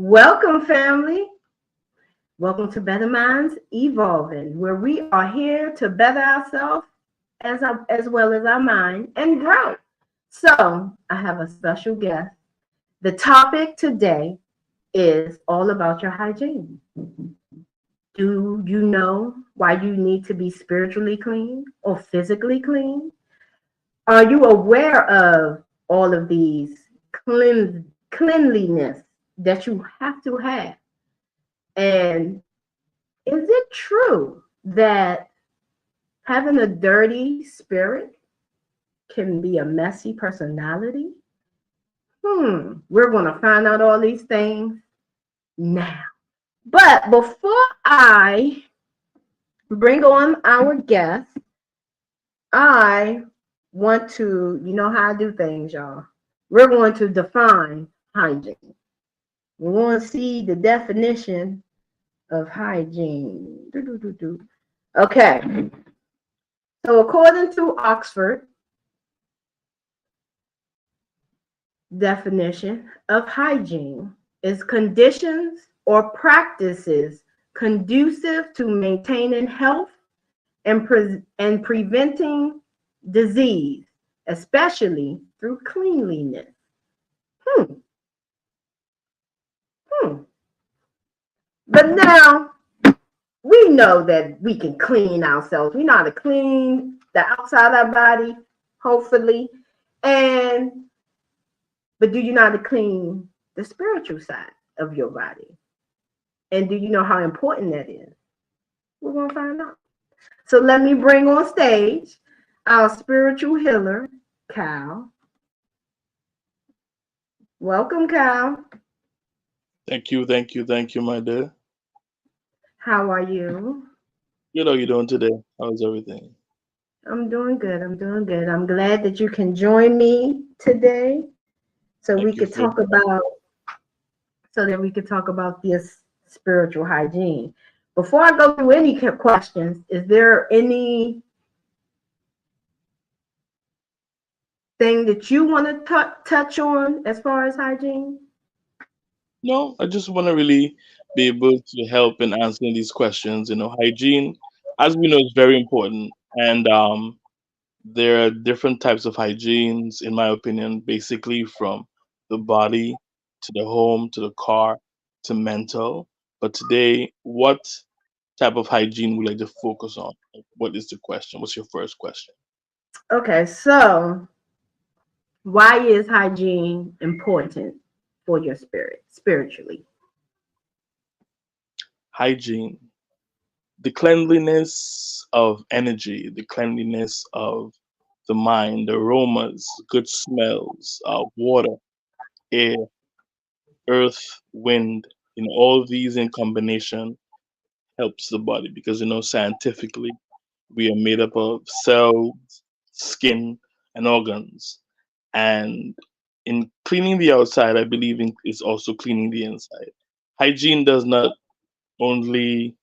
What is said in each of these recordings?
Welcome, family. Welcome to Better Minds Evolving, where we are here to better ourselves as well as our mind and grow. So, I have a special guest. The topic today is all about your hygiene. Do you know why you need to be spiritually clean or physically clean? Are you aware of all of these cleanliness that you have to have? And is it true that having a dirty spirit can be a messy personality? We're going to find out all these things now. But before I bring on our guest, I want to, you know how I do things, y'all. We're going to define hygiene. We want to see the definition of hygiene. Okay. So according to Oxford definition of hygiene is conditions or practices conducive to maintaining health and preventing disease, especially through cleanliness. Hmm. Hmm. But now we know that we can clean ourselves. We know how to clean the outside of our body, hopefully. But do you know how to clean the spiritual side of your body? And do you know how important that is? We're going to find out. So let me bring on stage our spiritual healer, Kyle. Welcome, Kyle. Thank you, my dear. How are you? How you doing today? How's everything? I'm doing good. I'm doing good. I'm glad that you can join me today so we Thank you could for talk about this spiritual hygiene. Before I go through any questions, is there anything that you want to touch on as far as hygiene? No, I just want to really be able to help in answering these questions. Hygiene, as we know, is very important, and there are different types of hygienes, in my opinion, basically from the body to the home to the car to mental. But today, what type of hygiene would you like to focus on? Like, what is the question? What's your first question? Okay, so why is hygiene important for your spirit spiritually? Hygiene, the cleanliness of energy, the cleanliness of the mind, the aromas, good smells, water, air, earth, wind, all these in combination helps the body because, scientifically, we are made up of cells, skin, and organs. And in cleaning the outside, I believe is also cleaning the inside. Hygiene does not only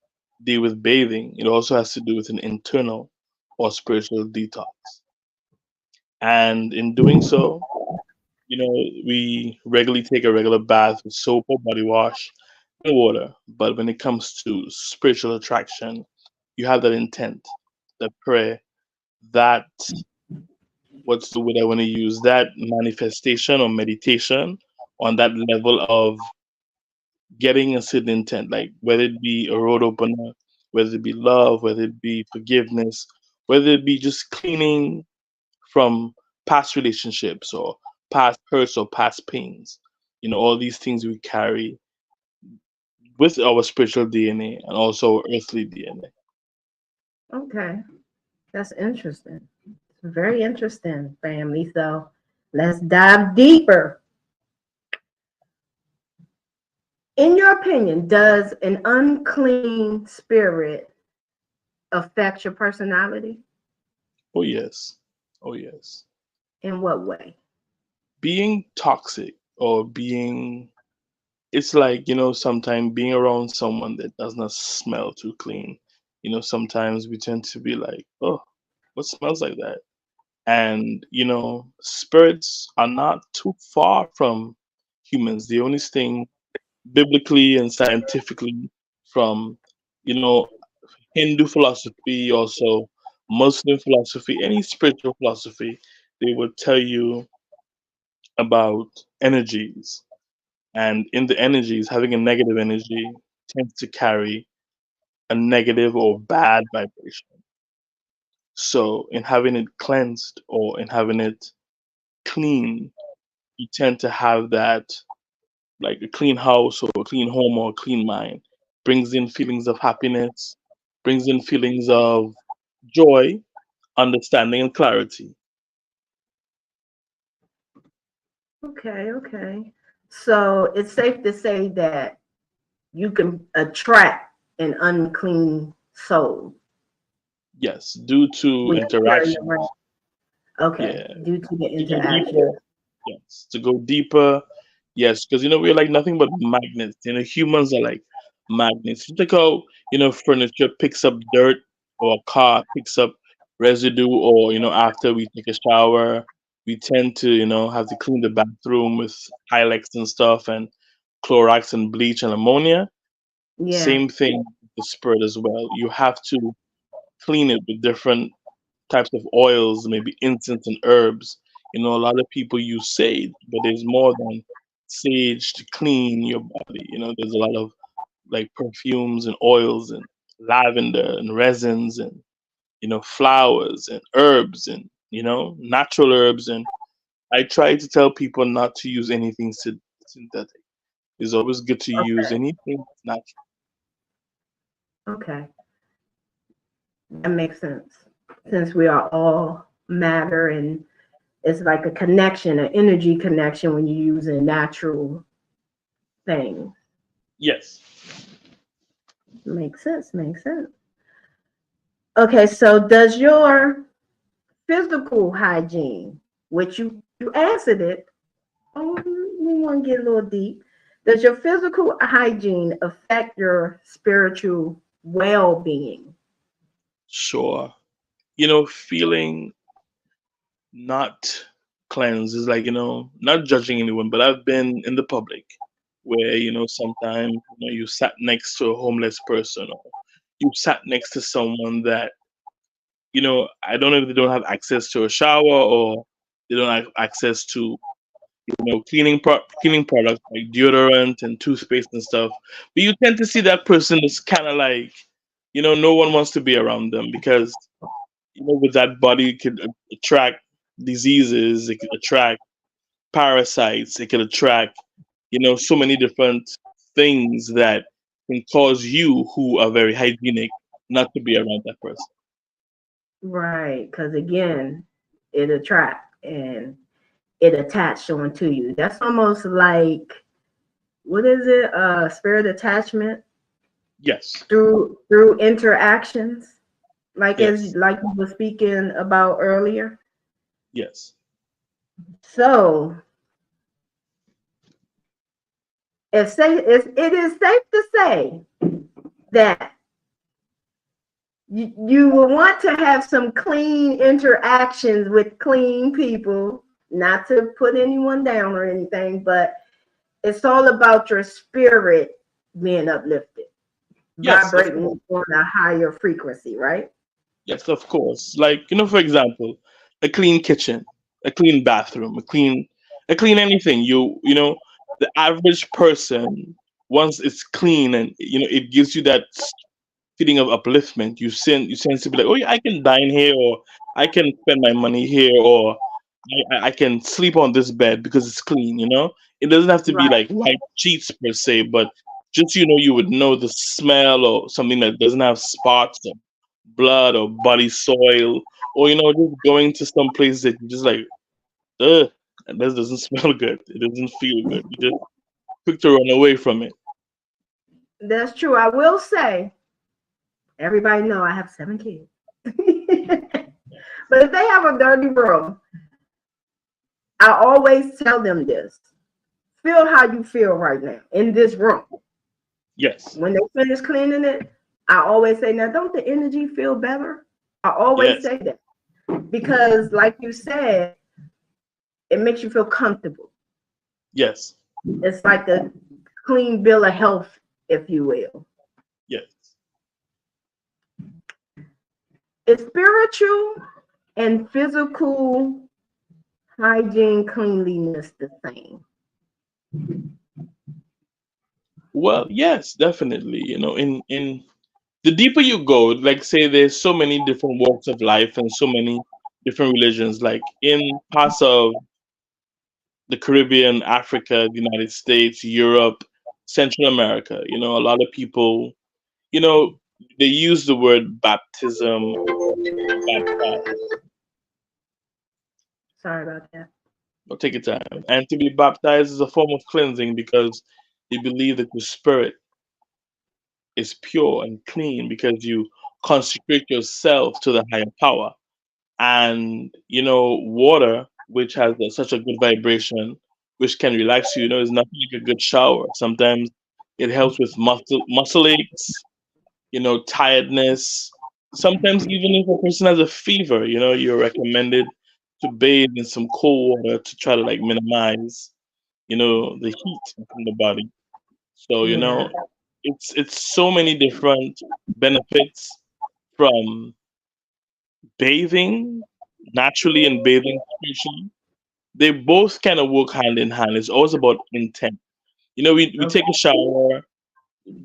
deal with bathing, it also has to do with an internal or spiritual detox. And in doing so, we regularly take a regular bath with soap or body wash and water. But when it comes to spiritual attraction, you have that intent, that prayer, that what's the word I want to use, that manifestation or meditation on that level of getting a certain intent, like whether it be a road opener, whether it be love, whether it be forgiveness, whether it be just cleaning from past relationships or past hurts or past pains. All these things we carry with our spiritual DNA and also our earthly DNA. Okay, that's interesting. Very interesting, family. So let's dive deeper. In your opinion, does an unclean spirit affect your personality? Oh, yes. Oh, yes. In what way? Being toxic or being, it's like, sometimes being around someone that does not smell too clean. Sometimes we tend to be like, oh, what smells like that? And, spirits are not too far from humans. The only thing biblically and scientifically, from you know Hindu philosophy, also Muslim philosophy, any spiritual philosophy, they will tell you about energies. And in the energies, having a negative energy tends to carry a negative or bad vibration. So, in having it cleansed or in having it clean, you tend to have that, like a clean house or a clean home or a clean mind, brings in feelings of happiness, brings in feelings of joy, understanding, and clarity. Okay, okay. So it's safe to say that you can attract an unclean soul Yes, due to when you carry interaction. around. Okay, Yeah, due to the to go interaction. deeper. Yes, to go deeper. Yes, because we're like nothing but magnets. Humans are like magnets. You take how furniture picks up dirt, or a car picks up residue, or after we take a shower, we tend to have to clean the bathroom with Hylex and stuff, and Clorox and bleach and ammonia. Yeah, Same thing with the spirit as well. You have to clean it with different types of oils, maybe incense and herbs. A lot of people use sage, but there's more than sage to clean your body. There's a lot of like perfumes and oils and lavender and resins and flowers and herbs and natural herbs. And I try to tell people not to use anything synthetic. It's always good to use okay, anything that's natural. okay. That makes sense. Since we are all matter and it's like a connection, an energy connection when you use a natural thing. Yes. Makes sense, makes sense. Okay, so does your physical hygiene, which you answered it, oh, we want to get a little deep. Does your physical hygiene affect your spiritual well-being? Sure. Feeling not cleansed is like not judging anyone, but I've been in the public where sometimes you sat next to a homeless person, or you sat next to someone that I don't know if they don't have access to a shower, or they don't have access to cleaning products like deodorant and toothpaste and stuff. But you tend to see that person is kind of like no one wants to be around them, because with that body it could attract diseases, it could attract parasites, it could attract so many different things that can cause you, who are very hygienic, not to be around that person. Right, because again, it attract and it attached onto you. That's almost like what is it? Spirit attachment Yes. through interactions, like as Yes. like you were speaking about earlier. Yes. So it is safe to say that you will want to have some clean interactions with clean people, not to put anyone down or anything, but it's all about your spirit being uplifted, Yes, of vibrating course. on a higher frequency, right? Yes, of course. Like, for example, a clean kitchen, a clean bathroom, a clean anything. The average person, once it's clean, and it gives you that feeling of upliftment. You sense to be like, oh yeah, I can dine here, or I can spend my money here, or I can sleep on this bed because it's clean. It doesn't have to be Right, like white sheets per se, but just you would know the smell, or something that doesn't have spots or blood or body soil, or just going to some place that you just like, ugh, this doesn't smell good. It doesn't feel good. You just quick to run away from it. that's true. I will say, everybody know I have 7 kids, but if they have a dirty room, I always tell them this: feel how you feel right now in this room. Yes. When they finish cleaning it, I always say, now don't the energy feel better? I always Yes. say that because, like you said, it makes you feel comfortable. Yes. It's like a clean bill of health, if you will. Yes. Is spiritual and physical hygiene, cleanliness the same? Well, yes, definitely. In the deeper you go, like say there's so many different walks of life and so many different religions. Like in parts of the Caribbean, Africa, the United States, Europe, Central America, a lot of people, you know, they use the word baptism or baptize. Sorry about that. Or take your time. And to be baptized is a form of cleansing because they believe that your spirit is pure and clean because you consecrate yourself to the higher power. And water, which has such a good vibration, which can relax you, is nothing like a good shower. Sometimes it helps with muscle aches, tiredness. Sometimes even if a person has a fever, you're recommended to bathe in some cold water to try to like minimize, the heat from the body. So, Yeah. it's so many different benefits from bathing naturally and bathing spiritually. They both kind of work hand in hand. It's always about intent. We Okay. take a shower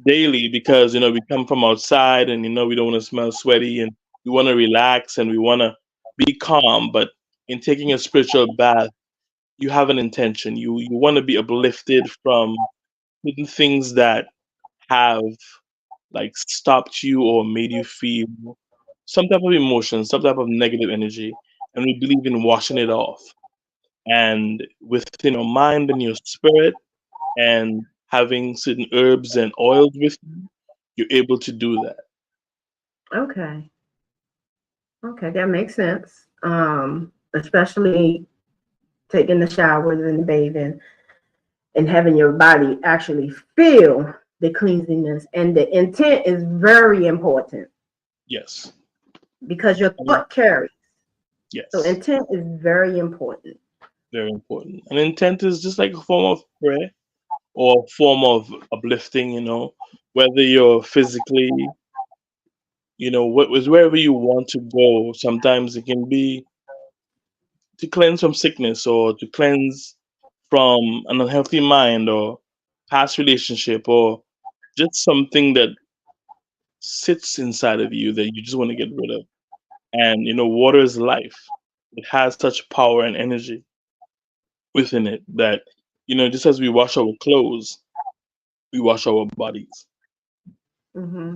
daily because we come from outside and we don't want to smell sweaty and we want to relax and we want to be calm. But in taking a spiritual bath, you have an intention. You want to be uplifted from certain things that have like stopped you or made you feel some type of emotion, some type of negative energy, and we believe in washing it off. And within your mind and your spirit, and having certain herbs and oils with you, you're able to do that. Okay. Okay, that makes sense. Especially taking the showers and bathing and having your body actually feel the cleanliness, and the intent is very important Yes. because your And thought carries. So yes, intent is very important. very important. And intent is just like a form of prayer or a form of uplifting, whether you're physically, what was wherever you want to go. Sometimes it can be to cleanse from sickness or to cleanse from an unhealthy mind or past relationship or just something that sits inside of you that you just want to get rid of. And water is life. It has such power and energy within it that just as we wash our clothes, we wash our bodies. Hmm.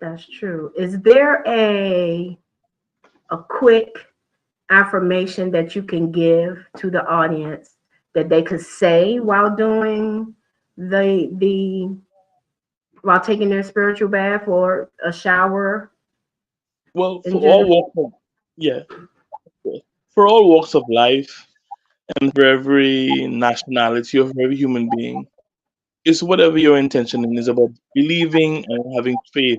That's true. Is there a quick affirmation that you can give to the audience that they could say while doing the while taking their spiritual bath or a shower Well, in general? yeah, for all walks of life and for every nationality of every human being, it's whatever your intention is about believing and having faith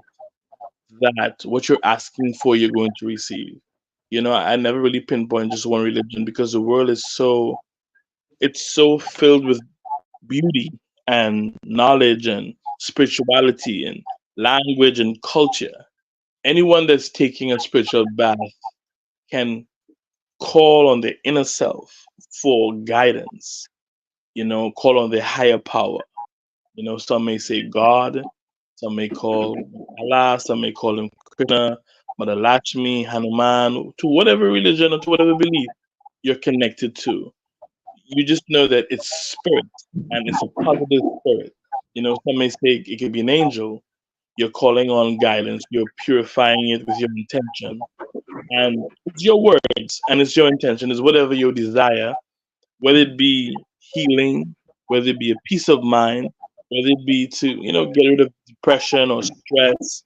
that what you're asking for, you're going to receive. I never really pinpoint just one religion because the world is it's so filled with beauty and knowledge and spirituality and language and culture. Anyone that's taking a spiritual bath can call on the inner self for guidance, call on the higher power. Some may say God, some may call Allah, some may call him Krishna, Mother Lakshmi, Hanuman, to whatever religion or to whatever belief you're connected to. You just know that it's spirit and it's a positive spirit. Some may say it could be an angel. You're calling on guidance, you're purifying it with your intention. And it's your words and it's your intention, it's whatever your desire, whether it be healing, whether it be a peace of mind, whether it be to, get rid of depression or stress.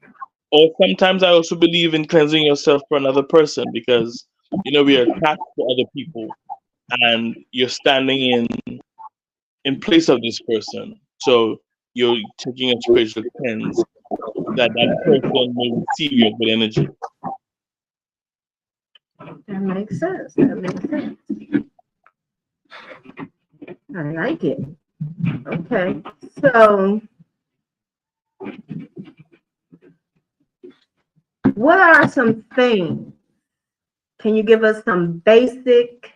Or sometimes I also believe in cleansing yourself for another person because, we are attached to other people and you're standing in place of this person. So you're taking a spiritual cleanse that that person may receive your good energy. That makes sense. That makes sense. I like it. Okay. So, what are some things? Can you give us some basic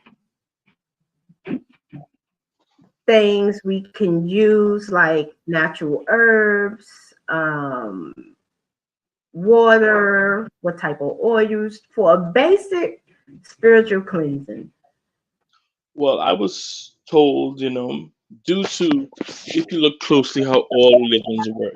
things we can use, like natural herbs, water, what type of oils for a basic spiritual cleansing? Well, I was told, due to if you look closely how all religions work,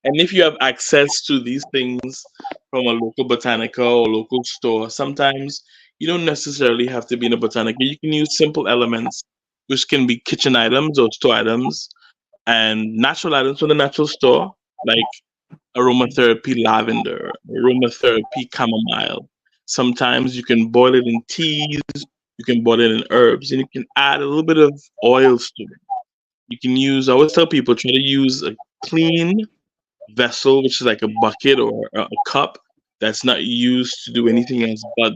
and if you have access to these things from a local botanica or local store, sometimes you don't necessarily have to be in a botanica. You can use simple elements, which can be kitchen items or store items, and natural items from the natural store, like aromatherapy lavender, aromatherapy chamomile. Sometimes you can boil it in teas, you can boil it in herbs, and you can add a little bit of oils to it. You can use, I always tell people, try to use a clean vessel, which is like a bucket or a cup that's not used to do anything else but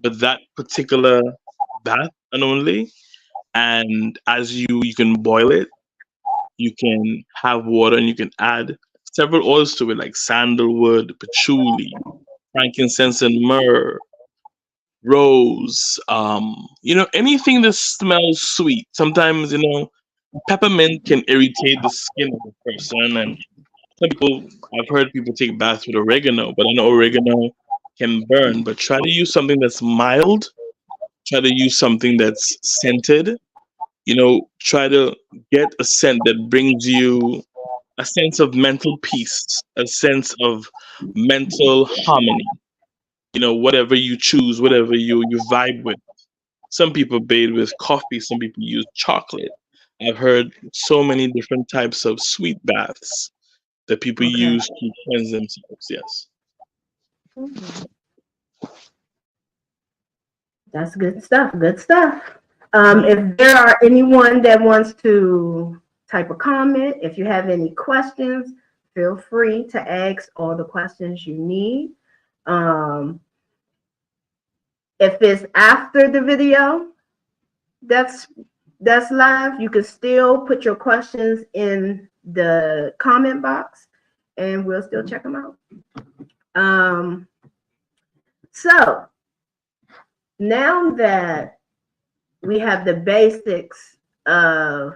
that particular bath and only. And as you can boil it, you can have water and you can add several oils to it, like sandalwood, patchouli, frankincense, and myrrh, rose. Anything that smells sweet. Sometimes, peppermint can irritate the skin of a person, and some people, I've heard people take baths with oregano, but I know oregano can burn. But try to use something that's mild. Try to use something that's scented. Try to get a scent that brings you a sense of mental peace, a sense of mental harmony. Whatever you choose, whatever you vibe with. Some people bathe with coffee, some people use chocolate. I've heard so many different types of sweet baths that people Okay. use to cleanse themselves. Yes. Mhm. That's good stuff. Good stuff. If there are anyone that wants to type a comment, if you have any questions, feel free to ask all the questions you need. Um, if it's after the video that's that's live, you can still put your questions in the comment box, and we'll still check them out. Um, so now that we have the basics of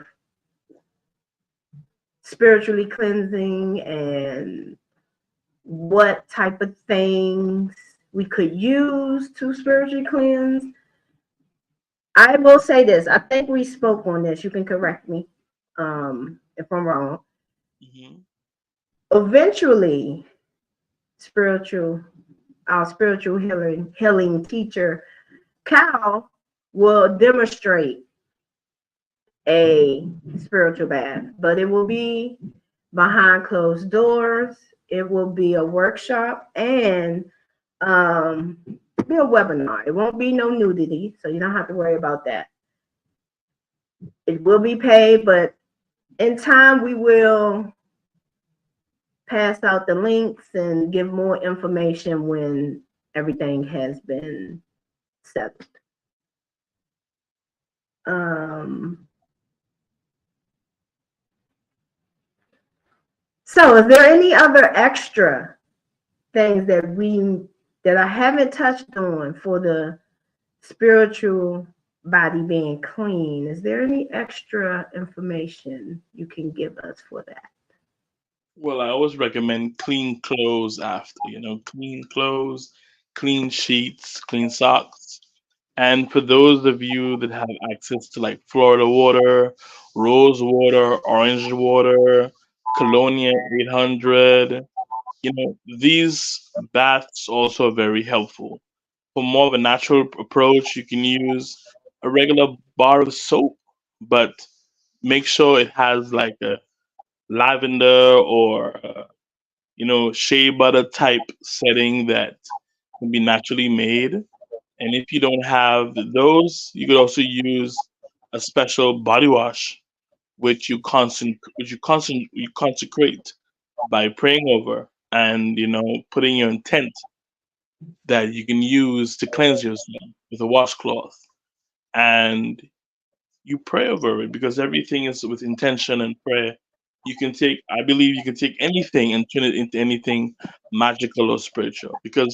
spiritually cleansing and what type of things we could use to spiritually cleanse, I will say this. I think we spoke on this. You can correct me if I'm wrong. Hmm. Eventually, spiritual, our spiritual healing teacher, Cal, will demonstrate a spiritual bath, but it will be behind closed doors. It will be a workshop and um, be a webinar. It won't be no nudity, so you don't have to worry about that. It will be paid, but in time we will pass out the links and give more information when everything has been settled. Um, so, is there any other extra things that I haven't touched on for the spiritual body being clean? Is there any extra information you can give us for that? Well, I always recommend clean clothes after, clean clothes, clean sheets, clean socks. And for those of you that have access to like Florida water, rose water, orange water, Colonia 800, these baths also are very helpful. For more of a natural approach, you can use a regular bar of soap, but make sure it has like a lavender or shea butter type setting that can be naturally made. And if you don't have those, you could also use a special body wash, which you consecrate by praying over and putting your intent that you can use to cleanse yourself with a washcloth. And you pray over it, because everything is with intention and prayer. I believe you can take anything and turn it into anything magical or spiritual. Because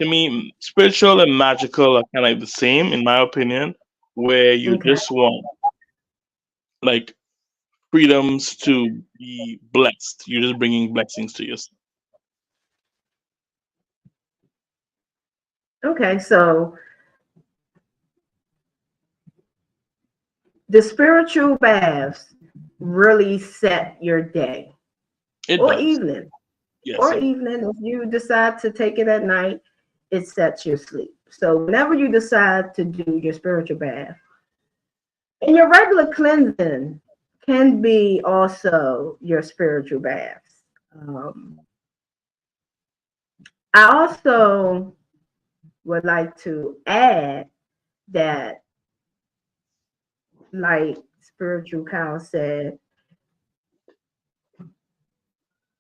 to me, spiritual and magical are kind of like the same, in my opinion, where you Okay. just want like freedoms to be blessed. You're just bringing blessings to yourself. Okay. So the spiritual baths really set your day It or does. evening. Yes, Or it. evening. If you decide to take it at night, it sets your sleep. So whenever you decide to do your spiritual bath, and your regular cleansing can be also your spiritual baths. Um, I also would like to add that, like Spiritual Cow said,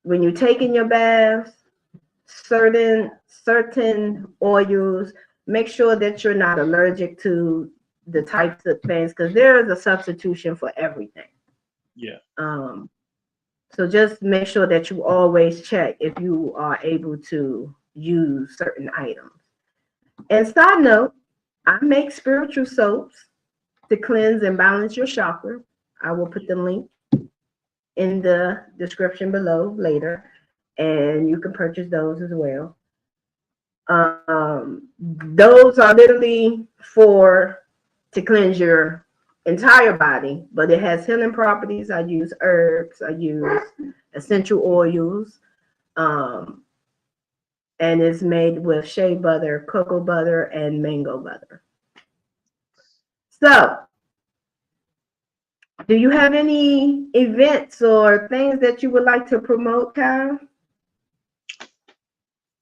when you're taking your baths, certain oils, make sure that you're not allergic to the types of things, because there is a substitution for everything. Yeah. Um, so just make sure that you always check if you are able to use certain items. And side note, I make spiritual soaps to cleanse and balance your chakra. I will put the link in the description below later, and you can purchase those as well. Those are literally for to cleanse your entire body, but it has healing properties. I use herbs, I use essential oils, um, and it's made with shea butter, cocoa butter, and mango butter. So, do you have any events or things that you would like to promote, Kyle?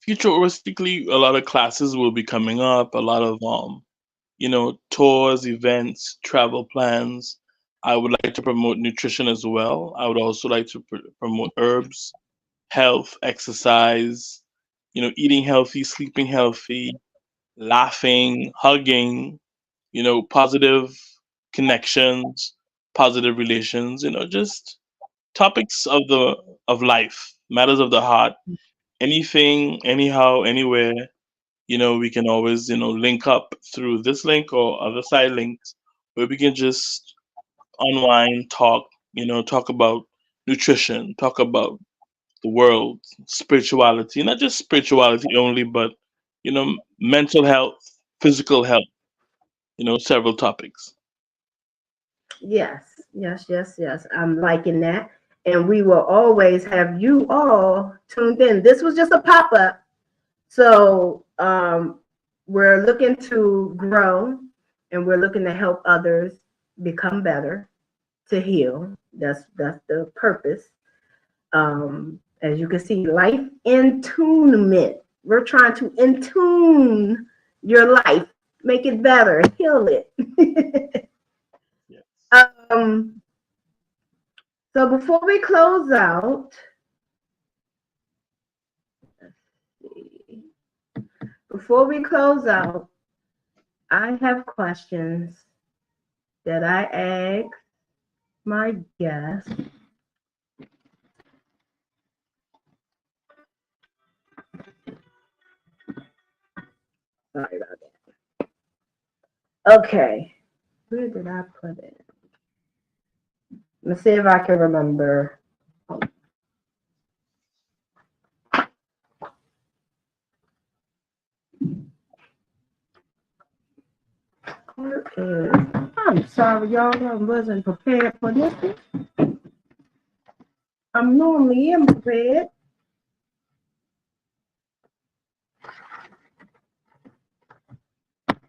Futuristically, a lot of classes will be coming up. A lot of tours, events, travel plans. I would like to promote nutrition as well. I would also like to promote herbs, health, exercise, eating healthy, sleeping healthy, laughing, hugging, positive connections, positive relations, just topics of life, matters of the heart, anything, anyhow, anywhere. We can always, link up through this link or other side links where we can just unwind, talk about nutrition, talk about the world, spirituality, not just spirituality only, but, mental health, physical health, several topics. Yes, yes, yes, yes. I'm liking that. And we will always have you all tuned in. This was just a pop up. So we're looking to grow and we're looking to help others become better, to heal. That's the purpose. As you can see, life in tunement. We're trying to intune your life, make it better, heal it. Yes. um, so before we close out, before we close out, I have questions that I ask my guests. Sorry about that. Okay, where did I put it? Let's see if I can remember. I'm sorry, y'all. I wasn't prepared for this. I'm normally am prepared.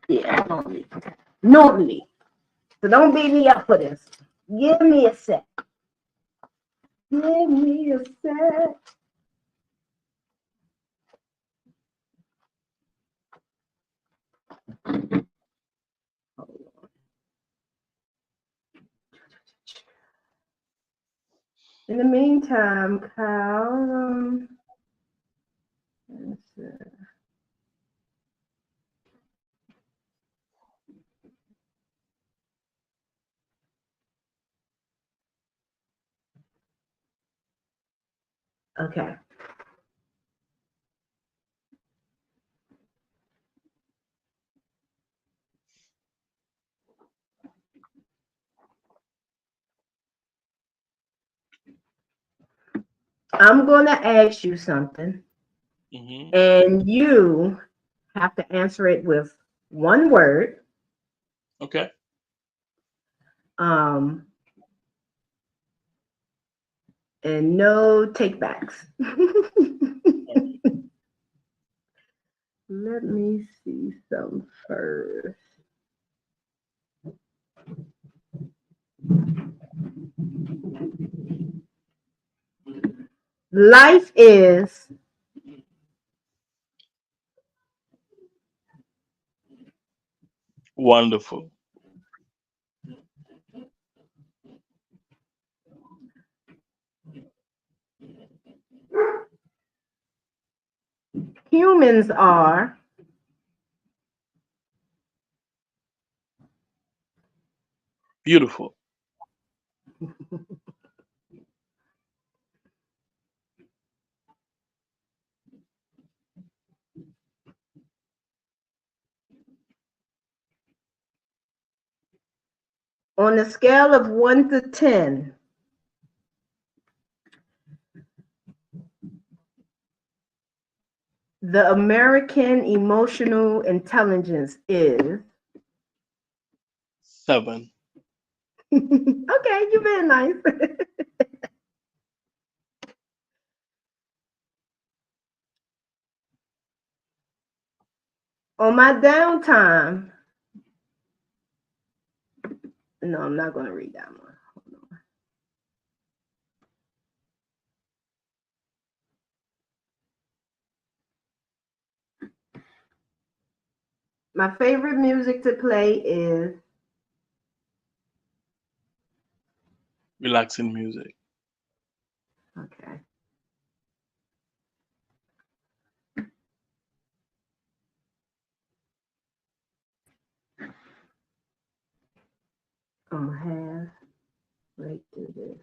Yeah, normally. So don't beat me up for this. Give me a sec. Give me a sec. In the meantime, Kyle, let's see. Okay. I'm going to ask you something, Mm-hmm. and you have to answer it with one word. Okay. Um, and no takebacks. Let me see some first. Life is Wonderful. humans are Beautiful. on a scale of 1 to 10. The American emotional intelligence is 7. okay, you've been nice. On my downtime, no, I'm not going to read that one. Hold on. My favorite music to play is Relaxing music. okay. I'm gonna have right through this.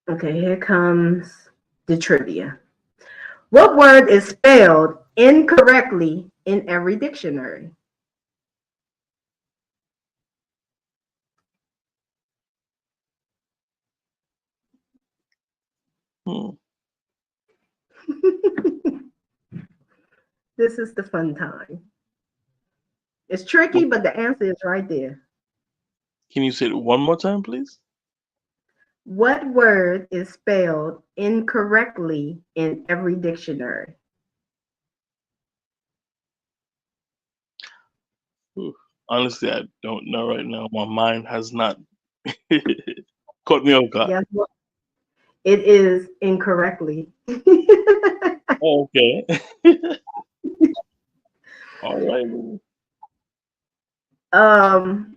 Okay, here comes the trivia. What word is spelled incorrectly in every dictionary? Hmm. This is the fun time. It's tricky, but the answer is right there. Can you say it one more time, please? What word is spelled incorrectly in every dictionary? Ooh. Honestly, I don't know right now. My mind has not caught me off guard. Guess what? It is incorrectly. Oh, okay. All right. um,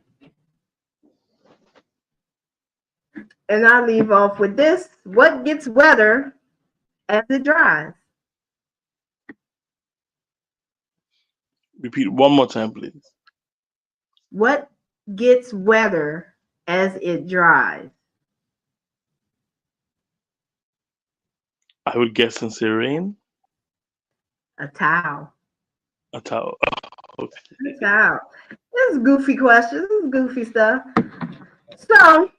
and I leave off with this. What gets wetter as it dries? Repeat one more time, please. What gets wetter as it dries? I would guess and say rain. A towel. A towel. Okay. A towel. This is goofy questions. This is goofy stuff. So,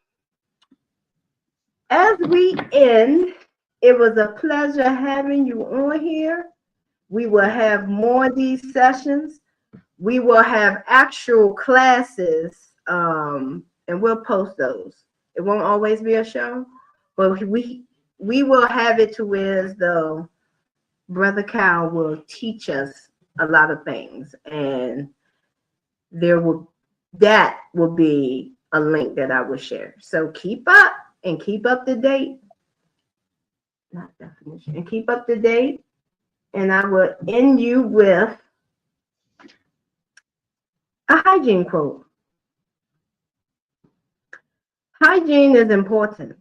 as we end, it was a pleasure having you on here. We will have more of these sessions. We will have actual classes, and we'll post those. It won't always be a show, but we will have it to where as though Brother Cal will teach us a lot of things, and there will that will be a link that I will share. So keep up and keep up to date. Not definition. And keep up to date. And I will end you with a hygiene quote. Hygiene is important.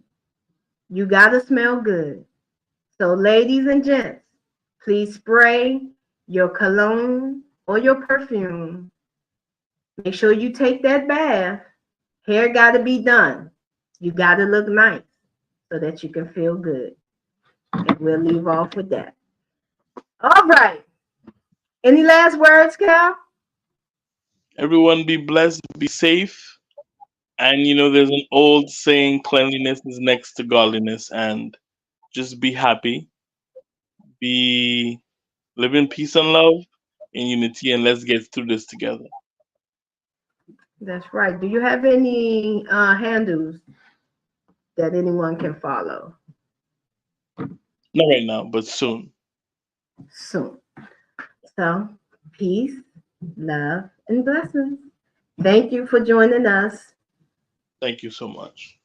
You gotta smell good. So, ladies and gents, please spray your cologne or your perfume Make sure you take that bath. Hair got to be done. You got to look nice so that you can feel good. And we'll leave off with that. All right. Any last words, Cal? Everyone be blessed, be safe. And there's an old saying, cleanliness is next to godliness. And just be happy, be live in peace and love, in unity, and let's get through this together. That's right. Do you have any handles that anyone can follow Not right now, but soon. soon? So, peace, love, and blessings. Thank you for joining us. Thank you so much.